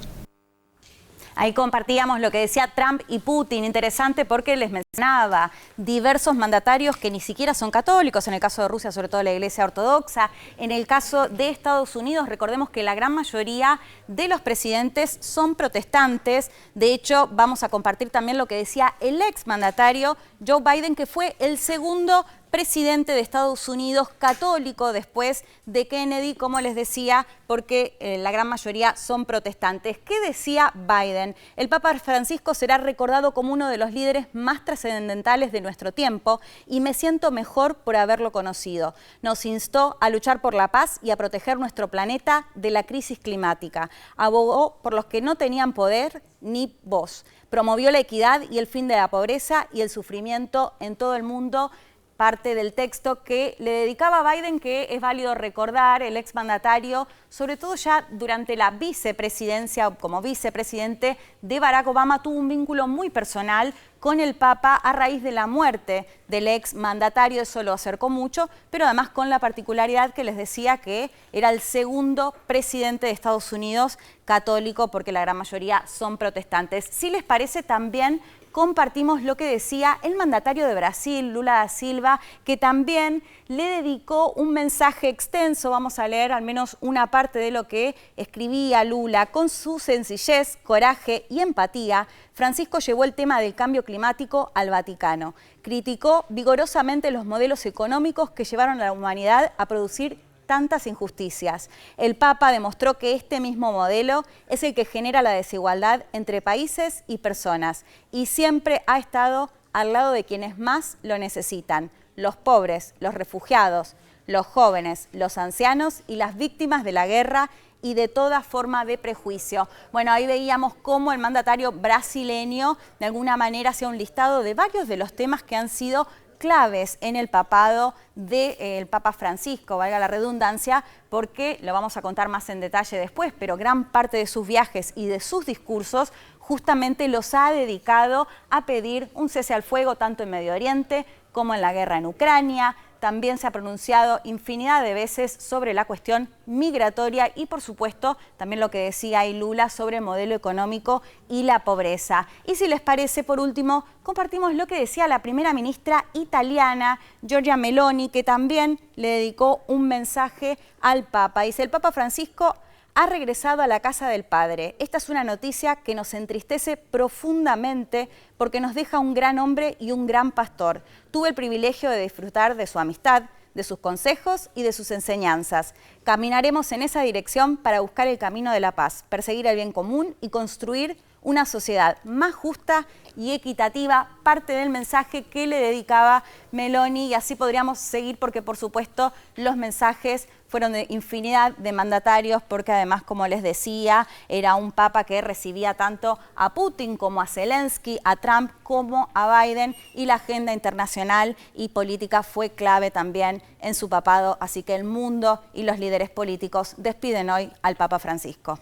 Ahí compartíamos lo que decía Trump y Putin, interesante porque les mencionaba diversos mandatarios que ni siquiera son católicos, en el caso de Rusia sobre todo la Iglesia Ortodoxa, en el caso de Estados Unidos recordemos que la gran mayoría de los presidentes son protestantes. De hecho, vamos a compartir también lo que decía el ex mandatario Joe Biden, que fue el segundo presidente de Estados Unidos católico después de Kennedy, como les decía, porque la gran mayoría son protestantes. ¿Qué decía Biden? El Papa Francisco será recordado como uno de los líderes más trascendentales de nuestro tiempo y me siento mejor por haberlo conocido. Nos instó a luchar por la paz y a proteger nuestro planeta de la crisis climática. Abogó por los que no tenían poder ni voz. Promovió la equidad y el fin de la pobreza y el sufrimiento en todo el mundo. Parte del texto que le dedicaba a Biden, que es válido recordar, el exmandatario, sobre todo ya durante la vicepresidencia, como vicepresidente de Barack Obama, tuvo un vínculo muy personal con el Papa a raíz de la muerte del exmandatario. Eso lo acercó mucho, pero además con la particularidad que les decía que era el segundo presidente de Estados Unidos católico, porque la gran mayoría son protestantes. Si les parece, también compartimos lo que decía el mandatario de Brasil, Lula da Silva, que también le dedicó un mensaje extenso. Vamos a leer al menos una parte de lo que escribía Lula. Con su sencillez, coraje y empatía, Francisco llevó el tema del cambio climático al Vaticano. Criticó vigorosamente los modelos económicos que llevaron a la humanidad a producir tantas injusticias. El Papa demostró que este mismo modelo es el que genera la desigualdad entre países y personas y siempre ha estado al lado de quienes más lo necesitan: los pobres, los refugiados, los jóvenes, los ancianos y las víctimas de la guerra y de toda forma de prejuicio. Bueno, ahí veíamos cómo el mandatario brasileño de alguna manera hacía un listado de varios de los temas que han sido claves en el papado del Papa Francisco, valga la redundancia, porque lo vamos a contar más en detalle después, pero gran parte de sus viajes y de sus discursos justamente los ha dedicado a pedir un cese al fuego tanto en Medio Oriente como en la guerra en Ucrania. También se ha pronunciado infinidad de veces sobre la cuestión migratoria y, por supuesto, también lo que decía ahí Lula sobre el modelo económico y la pobreza. Y si les parece, por último, compartimos lo que decía la primera ministra italiana, Giorgia Meloni, que también le dedicó un mensaje al Papa. Dice: el Papa Francisco ha regresado a la casa del Padre. Esta es una noticia que nos entristece profundamente porque nos deja un gran hombre y un gran pastor. Tuve el privilegio de disfrutar de su amistad, de sus consejos y de sus enseñanzas. Caminaremos en esa dirección para buscar el camino de la paz, perseguir el bien común y construir una sociedad más justa y equitativa. Parte del mensaje que le dedicaba Meloni, y así podríamos seguir porque, por supuesto, los mensajes fueron de infinidad de mandatarios, porque además, como les decía, era un papa que recibía tanto a Putin como a Zelensky, a Trump como a Biden, y la agenda internacional y política fue clave también en su papado. Así que el mundo y los líderes políticos despiden hoy al Papa Francisco.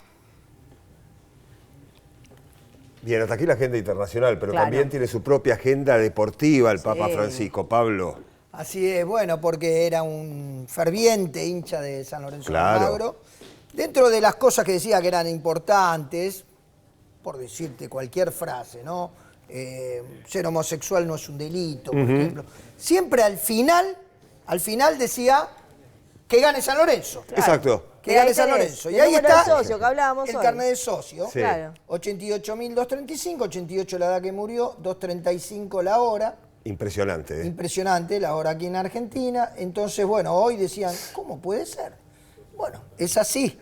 Bien, hasta aquí la agenda internacional, pero Claro. también tiene su propia agenda deportiva el Papa Francisco. Pablo. Así es, bueno, porque era un ferviente hincha de San Lorenzo de Almagro. Dentro de las cosas que decía que eran importantes, por decirte cualquier frase, ¿no? Ser homosexual no es un delito, por ejemplo. Siempre al final decía que gane San Lorenzo. Claro. Exacto. Que gane San Lorenzo. Y ahí está socio, que hablábamos el hoy. carnet de socio. Sí. Claro. 88.235, 88 la edad que murió, 2.35 la hora. Impresionante. Impresionante la hora aquí en Argentina. Entonces, bueno, hoy decían, ¿cómo puede ser? Bueno, es así.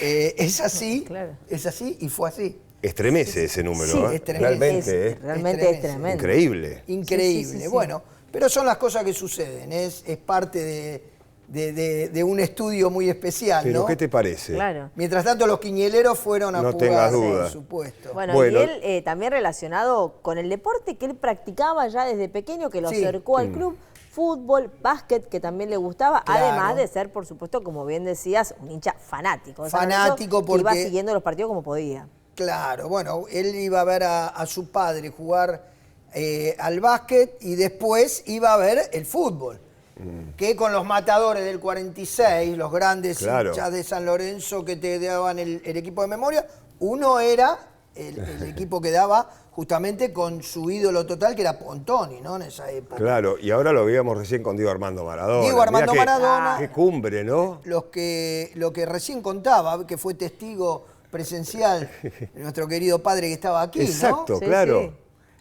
Es así, Claro. es así y fue así. Estremece ese número, Sí, ¿eh? estremece. Realmente, ¿eh? Realmente es tremendo. Increíble. Increíble. Sí. Bueno, pero son las cosas que suceden. Es parte de un estudio muy especial, ¿Pero ¿no? qué te parece? Claro. Mientras tanto, los quiñeleros fueron a No jugar, tengas duda. por supuesto. Bueno, y él también relacionado con el deporte que él practicaba ya desde pequeño, que lo Sí. acercó al club, fútbol, básquet, que también le gustaba, Claro. además de ser, por supuesto, como bien decías, un hincha fanático. de San Fanático Lorenzo, que iba porque- siguiendo los partidos como podía. Claro, bueno, él iba a ver a su padre jugar al básquet y después iba a ver el fútbol. Que con los matadores del 46, los grandes Claro. hinchas de San Lorenzo que te daban el equipo de memoria, uno era el equipo que daba justamente con su ídolo total, que era Pontoni, ¿no? En esa época. Claro, y ahora lo veíamos recién con Diego Armando Maradona. Diego Armando Mirá Maradona. Qué cumbre, ¿no? Lo que recién contaba, que fue testigo presencial de nuestro querido padre que estaba aquí, ¿no? Exacto, claro. sí.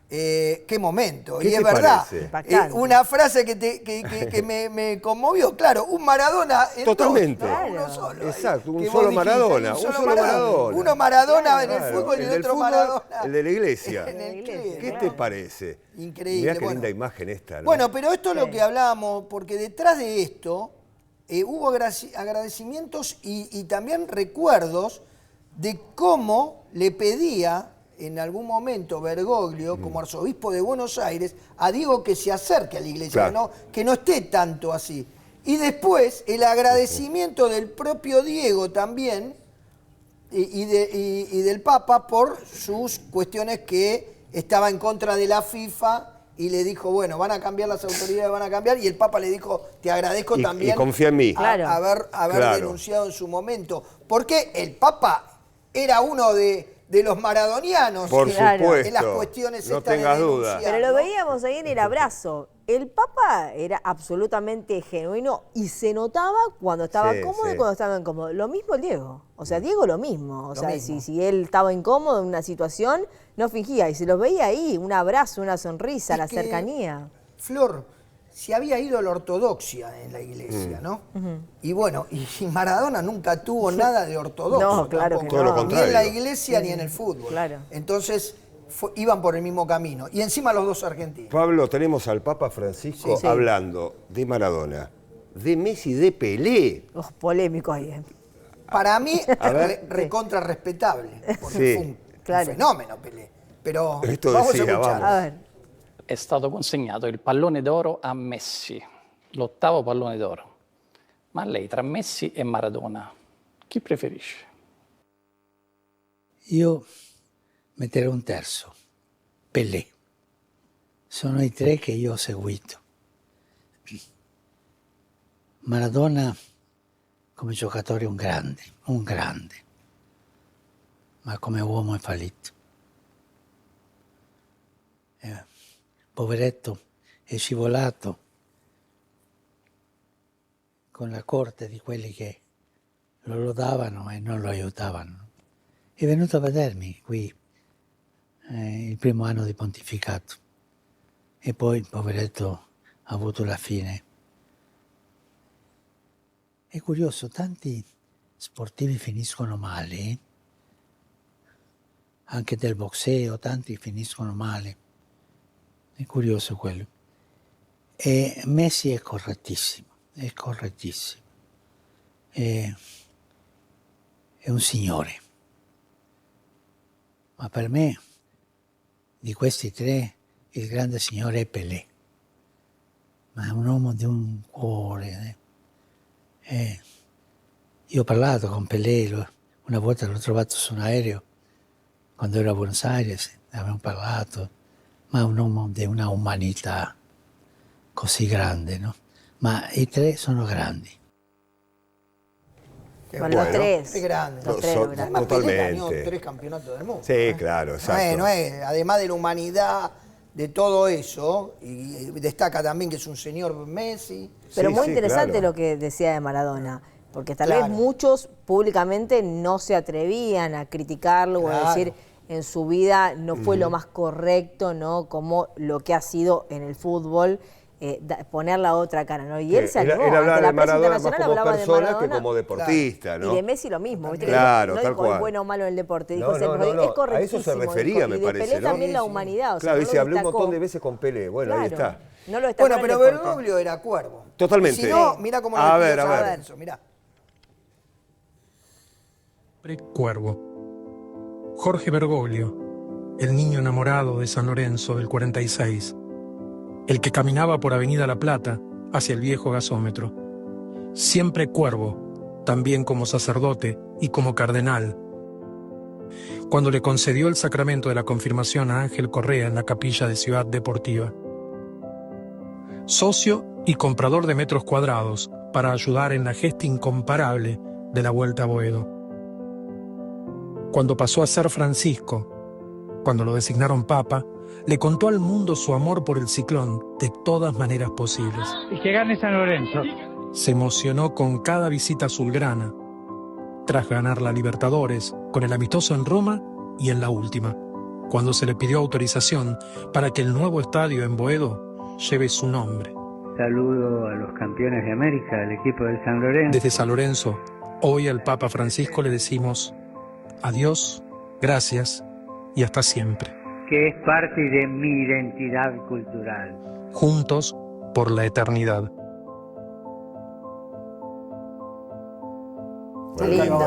Qué momento. ¿Qué Y es te verdad. parece? Impactante. Una frase que me conmovió. Claro, un Maradona en Totalmente. dos, ¿no? Claro. Uno solo. Exacto, un Que vos solo dijiste, Maradona. un Un solo solo Maradona. Uno Maradona en el Claro, fútbol y el el del otro fútbol, Maradona el de la iglesia. en el club. ¿Qué Claro. te parece? Increíble. Mirá qué Bueno. linda imagen esta, ¿no? Bueno, pero esto es lo que hablábamos, porque detrás de esto hubo agradecimientos y también recuerdos de cómo le pedía en algún momento Bergoglio, como arzobispo de Buenos Aires, a Diego que se acerque a la iglesia, Claro. que no esté tanto así. Y después el agradecimiento del propio Diego también y del Papa por sus cuestiones que estaba en contra de la FIFA y le dijo, bueno, van a cambiar las autoridades, van a cambiar, y el Papa le dijo, te agradezco Y también confía en mí. Claro. haber Claro. denunciado en su momento. Porque el Papa era uno de los maradonianos Por supuesto. en las cuestiones No estas de tengas duda. denunciar, Pero lo ¿no? veíamos ahí en el abrazo. El Papa era absolutamente genuino y se notaba cuando estaba Sí, cómodo sí. y cuando estaba incómodo. Lo mismo el Diego. O sea, Diego lo mismo. O sea, mismo. si él estaba incómodo en una situación, no fingía. Y se los veía ahí, un abrazo, una sonrisa, Es la que, cercanía. Flor, se había ido a la ortodoxia en la iglesia, ¿no? Y bueno, y Maradona nunca tuvo nada de ortodoxo. No, claro tampoco. que no. Todo lo Ni en la contrario. iglesia ni en el fútbol. Claro. Entonces iban por el mismo camino. Y encima los dos argentinos. Pablo, tenemos al Papa Francisco Sí, sí. hablando de Maradona, de Messi, de Pelé. Los polémicos ahí. Para mí, A ver. recontra respetable. Porque Sí. fue un Claro. fenómeno Pelé. Pero Esto vamos decía, a escuchar. vamos. A ver. È stato consegnato il pallone d'oro a Messi, l'8º pallone d'oro. Ma lei tra Messi e Maradona, chi preferisce? Io metterei un terzo, Pelé. Sono i tre che io ho seguito. Maradona come giocatore è un grande, ma come uomo è fallito. Poveretto, è scivolato con la corte di quelli che lo lodavano e non lo aiutavano. È venuto a vedermi qui il primo anno di pontificato e poi il poveretto ha avuto la fine. È curioso, tanti sportivi finiscono male, anche del boxeo, tanti finiscono male. È curioso quello. E Messi è correttissimo, è correttissimo. È un signore. Ma per me, di questi tre, il grande signore è Pelé. Ma è un uomo di un cuore. Io ho parlato con Pelé, una volta l'ho trovato su un aereo, quando ero a Buenos Aires, abbiamo parlato, ma è un uomo di una umanità così grande, no? Ma i tre sono grandi. Bueno, los tres. Es grande. Además, Pelé ganó 3 campeonatos del mundo. Sí, claro, exacto. No es, además de la humanidad, de todo eso, y destaca también que es un señor Messi. Pero muy interesante lo que decía de Maradona, porque tal vez muchos públicamente no se atrevían a criticarlo o a decir en su vida no fue lo más correcto, ¿no? Como lo que ha sido en el fútbol. Poner la otra cara, ¿no? Y él se animó. Él hablaba la de Maradona prensa más como persona que como deportista, ¿no? Y de Messi lo mismo, ¿viste? Claro, no tal dijo cual. es bueno o malo en el deporte, dijo No, es correctísimo. a eso se refería, me parece, y de Pelé ¿no? también la humanidad, o sea, claro, no dice, lo hablé un destacó. montón de veces con Pelé, bueno, ahí está. No lo destacó Bueno, pero Bergoglio era cuervo. Totalmente. Si no, mira cómo lo a San ver. Lorenzo, mirá. Cuervo. Jorge Bergoglio, el niño enamorado de San Lorenzo del 46, el que caminaba por Avenida La Plata hacia el viejo gasómetro. Siempre cuervo, también como sacerdote y como cardenal. Cuando le concedió el sacramento de la confirmación a Ángel Correa en la capilla de Ciudad Deportiva. Socio y comprador de metros cuadrados para ayudar en la gesta incomparable de la Vuelta a Boedo. Cuando pasó a ser Francisco, cuando lo designaron Papa, le contó al mundo su amor por el ciclón de todas maneras posibles. Y que gane San Lorenzo. Se emocionó con cada visita azulgrana, tras ganar la Libertadores, con el amistoso en Roma y en la última, cuando se le pidió autorización para que el nuevo estadio en Boedo lleve su nombre. Saludo a los campeones de América, al equipo del San Lorenzo. Desde San Lorenzo, hoy al Papa Francisco le decimos adiós, gracias y hasta siempre. Que es parte de mi identidad cultural. Juntos por la eternidad. Qué lindo,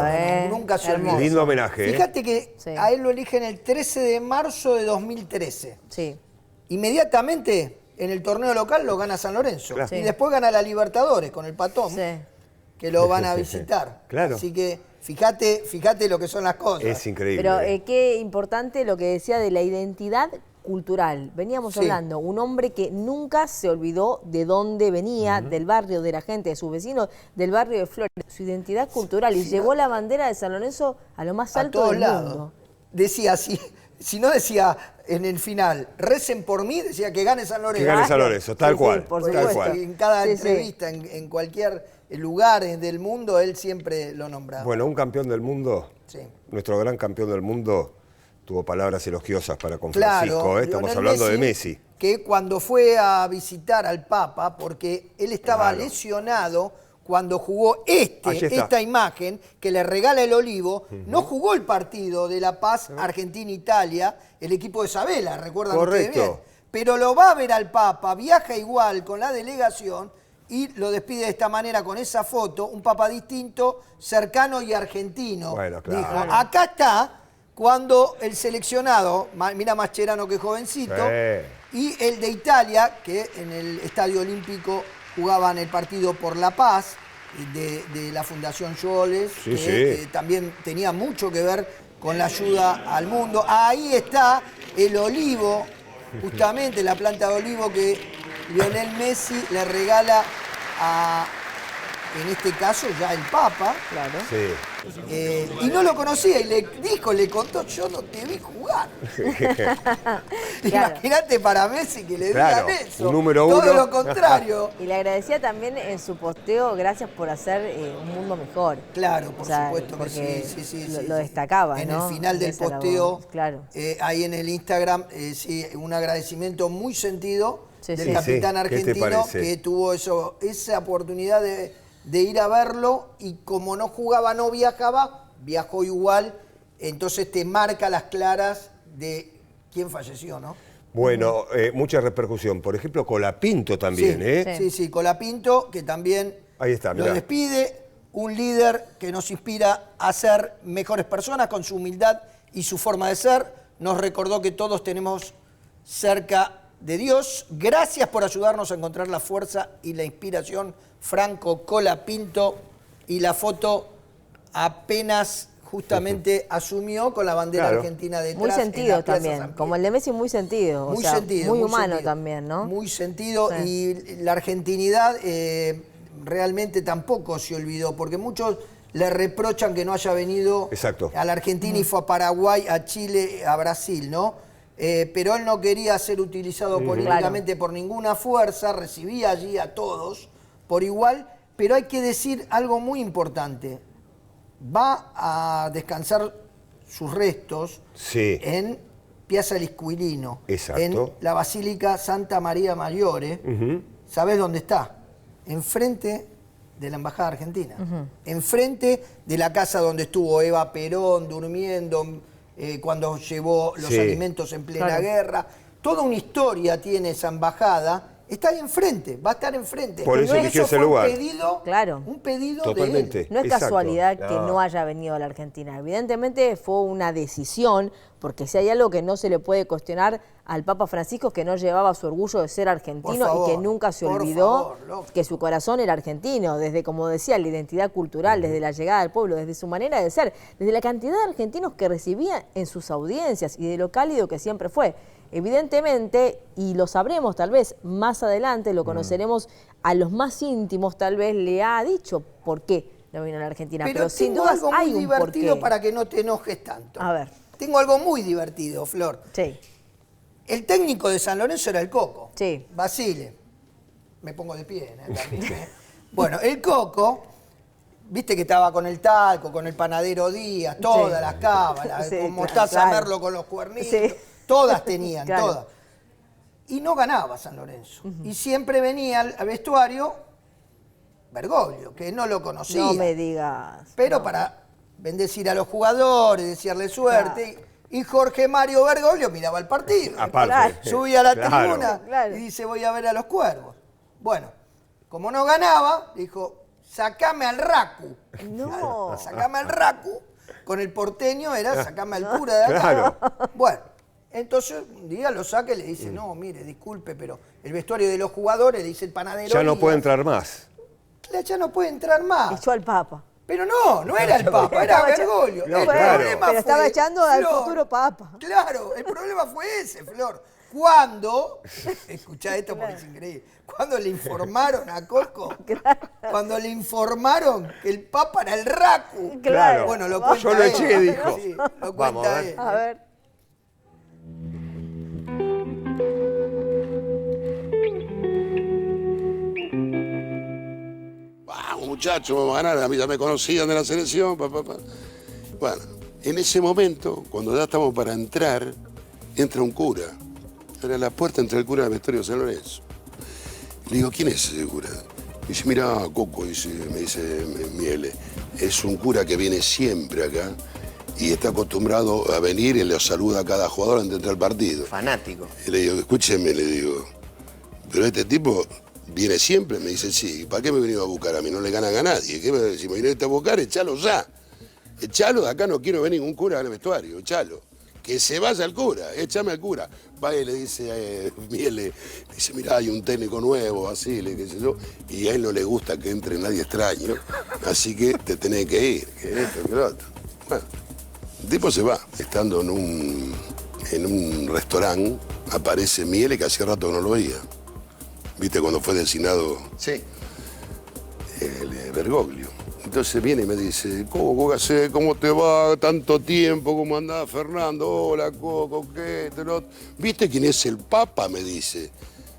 Nunca se olvida. Lindo homenaje. Fíjate que a él lo eligen el 13 de marzo de 2013. Sí. Inmediatamente en el torneo local lo gana San Lorenzo. Claro. Y después gana la Libertadores con el Patón, que lo van a visitar. Claro. Así que fíjate lo que son las cosas. Es increíble. Pero qué importante lo que decía de la identidad cultural. Veníamos hablando, un hombre que nunca se olvidó de dónde venía, del barrio, de la gente, de sus vecinos, del barrio de Flores, su identidad cultural, y llevó la bandera de San Lorenzo a lo más alto del mundo. Decía así, si no decía en el final, recen por mí, decía que gane San Lorenzo. Que gane San Lorenzo, tal cual. por Tal supuesto. cual. En cada entrevista, en cualquier lugar del mundo, él siempre lo nombraba. Bueno, un campeón del mundo, nuestro gran campeón del mundo, tuvo palabras elogiosas para con Francisco, estamos hablando de Messi. Que cuando fue a visitar al Papa, porque él estaba lesionado cuando jugó esta imagen que le regala el Olivo, no jugó el partido de La Paz, Argentina-Italia, el equipo de Sabela, recuerdan ustedes bien. Pero lo va a ver al Papa, viaja igual con la delegación y lo despide de esta manera con esa foto, un Papa distinto, cercano y argentino. Bueno, claro. Dijo, acá está cuando el seleccionado, mira Mascherano que jovencito, y el de Italia, que en el Estadio Olímpico jugaban el partido por la paz, de la Fundación Scholes, que también tenía mucho que ver con la ayuda al mundo. Ahí está el olivo, justamente la planta de olivo que Lionel Messi le regala a, en este caso, ya el Papa. Claro. Y no lo conocía y le contó, yo no te vi jugar. Imagínate para Messi que le digan eso. Un número uno. Todo lo contrario. Y le agradecía también en su posteo, gracias por hacer un mundo mejor. Claro, por supuesto que sí. Lo destacaba, en ¿no? el final del posteo, claro. ahí en el Instagram, un agradecimiento muy sentido del capitán argentino que tuvo esa oportunidad de ir a verlo y como no jugaba, no viajaba, viajó igual, entonces te marca las claras de quién falleció, ¿no? Bueno, mucha repercusión. Por ejemplo, Colapinto también, Sí, Colapinto, que también ahí está, lo despide, un líder que nos inspira a ser mejores personas con su humildad y su forma de ser. Nos recordó que todos tenemos cerca de Dios. Gracias por ayudarnos a encontrar la fuerza y la inspiración. Franco Colapinto, y la foto apenas justamente asumió con la bandera argentina detrás. Muy sentido también, como el de Messi, muy sentido. Muy sentido. Muy humano también, ¿no? Muy sentido, y la argentinidad realmente tampoco se olvidó, porque muchos le reprochan que no haya venido a la Argentina y fue a Paraguay, a Chile, a Brasil, ¿no? Pero él no quería ser utilizado políticamente por ninguna fuerza, recibía allí a todos por igual, pero hay que decir algo muy importante. Va a descansar sus restos en Piazza Liscuilino, en la Basílica Santa María Maggiore. ¿Sabés dónde está? Enfrente de la Embajada Argentina, enfrente de la casa donde estuvo Eva Perón durmiendo cuando llevó los alimentos en plena guerra. Toda una historia tiene esa embajada. Está ahí enfrente, va a estar enfrente. Por eso eligió ese lugar. Un pedido totalmente de él. No es casualidad que no haya venido a la Argentina. Evidentemente fue una decisión, porque si hay algo que no se le puede cuestionar al Papa Francisco es que no llevaba su orgullo de ser argentino y que nunca se olvidó que su corazón era argentino, desde, como decía, la identidad cultural, desde la llegada al pueblo, desde su manera de ser, desde la cantidad de argentinos que recibía en sus audiencias y de lo cálido que siempre fue. Evidentemente, y lo sabremos tal vez más adelante, lo conoceremos a los más íntimos, tal vez le ha dicho por qué no vino a la Argentina. Pero sin duda algo muy divertido para que no te enojes tanto. A ver. Tengo algo muy divertido, Flor. Sí. El técnico de San Lorenzo era el Coco. Sí. Basile. Me pongo de pie, también, Bueno, el Coco, viste que estaba con el Talco, con el panadero Díaz, todas las cábalas, como está Samerlo con los cuernitos. Todas tenían, todas. Y no ganaba San Lorenzo. Y siempre venía al vestuario Bergoglio, que no lo conocía. No me digas. Pero para bendecir a los jugadores, desearle suerte. Y Jorge Mario Bergoglio miraba el partido. Subía a la tribuna y dice, voy a ver a los Cuervos. Bueno, como no ganaba, dijo, sacame al Racu. No. Sacame al Racu. Con el porteño era sacame al cura de acá. Bueno. Entonces, un día lo saca y le dice, no, mire, disculpe, pero el vestuario de los jugadores, le dice el panadero. Ya no puede entrar más. Ya no puede entrar más. Echó al Papa. Pero no era el Papa, era Bergoglio. Pero estaba echando al futuro Papa. Claro, el problema fue ese, Flor. Cuando, escuchá esto porque es increíble, cuando le informaron a Coco, cuando le informaron que el Papa era el Racu. Claro. Bueno, lo cuenta yo lo eché, él. dijo. Sí, lo cuenta él. A ver. Muchachos, vamos a ganar, a mí ya me conocían de la selección. Bueno, en ese momento, cuando ya estamos para entrar, entra un cura. Era la puerta entre el cura del vestuario de San Lorenzo. Le digo, ¿quién es ese cura? Dice, mira, Coco, me dice Miele, es un cura que viene siempre acá y está acostumbrado a venir y le saluda a cada jugador antes de entrar al partido. Fanático. Y le digo, escúcheme, le digo, pero este tipo viene siempre. Me dice, sí, ¿para qué me he venido a buscar a mí? No le ganan a nadie. ¿Qué si me viniste a buscar, echalo ya. Echalo, de acá no quiero ver ningún cura en el vestuario, echalo. Que se vaya al cura, échame al cura. Va y le dice Miele, dice, mirá, hay un técnico nuevo, así, qué sé yo, y a él no le gusta que entre nadie extraño, así que te tenés que ir, que esto, que lo otro. Bueno, el tipo se va, estando en un restaurante, aparece Miele, que hacía rato que no lo veía. ¿Viste cuando fue designado el Bergoglio? Entonces viene y me dice, Coco, ¿cómo te va? Tanto tiempo, ¿cómo andás, Fernando? Hola, Coco, ¿qué? ¿Viste quién es el Papa? Me dice.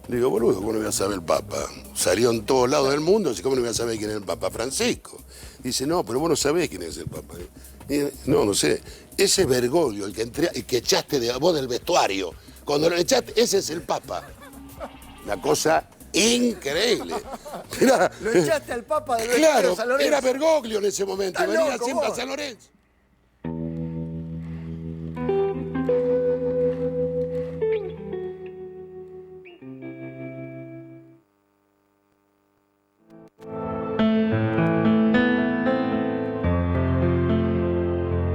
Le digo, boludo, ¿cómo no voy a saber el Papa? Salió en todos lados del mundo, ¿cómo no voy a saber quién es el Papa? Francisco. Dice, no, pero vos no sabés quién es el Papa. No sé. Ese es Bergoglio, el que echaste de vos del vestuario. Cuando lo echaste, ese es el Papa. Una cosa increíble. Lo echaste al Papa del Claro, San Lorenzo. era Bergoglio en ese momento, venía siempre a San Lorenzo.